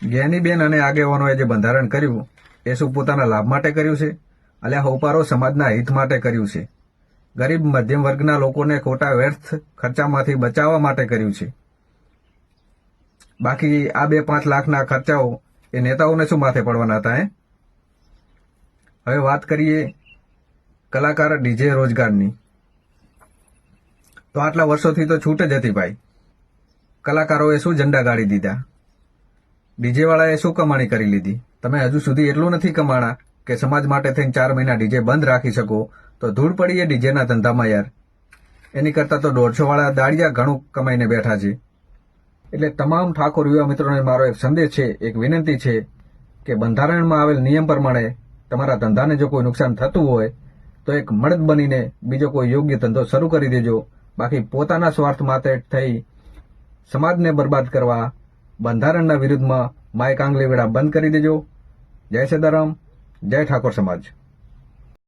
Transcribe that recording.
જ્ઞાનીબેન અને આગેવાનોએ જે બંધારણ કર્યું એ શું પોતાના લાભ માટે કર્યું છે? અલ્યા હોપારો સમાજના હિત માટે કર્યું છે. ગરીબ મધ્યમ વર્ગના લોકોને ખોટા વ્યર્થ ખર્ચામાંથી બચાવવા માટે કર્યું છે. બાકી આ 2-5 લાખના ખર્ચાઓ એ નેતાઓને શું માથે પડવાના હતા? હવે વાત કરીએ કલાકાર ડીજે રોજગારની. તો આટલા વર્ષોથી તો છૂટ જ હતી ભાઈ. કલાકારોએ શું ઝંડા ગાળી દીધા? ડીજેવાળાએ શું કમાણી કરી લીધી? તમે હજુ સુધી એટલું નથી કમાણા કે સમાજ માટે થઈને 4 મહિના ડીજે બંધ રાખી શકો. તો ધૂળ પડી એ ડીજેના ધંધામાં યાર. એની કરતાં તો 150 વાળા દાડિયા ઘણું કમાઈને બેઠા છે. એટલે તમામ ઠાકોર યુવા મિત્રોને મારો એક સંદેશ છે, એક વિનંતી છે કે બંધારણમાં આવેલ નિયમ પ્રમાણે તમારા ધંધાને જો કોઈ નુકસાન થતું હોય તો એક મળદ બનીને બીજો કોઈ યોગ્ય ધંધો શરૂ કરી દેજો. બાકી પોતાના સ્વાર્થ માટે થઈ સમાજને બરબાદ કરવા બંધારણના વિરુદ્ધમાં માઇક આંગળી વેડા બંધ કરી દેજો. જય સદારામ, જય ઠાકોર સમાજ.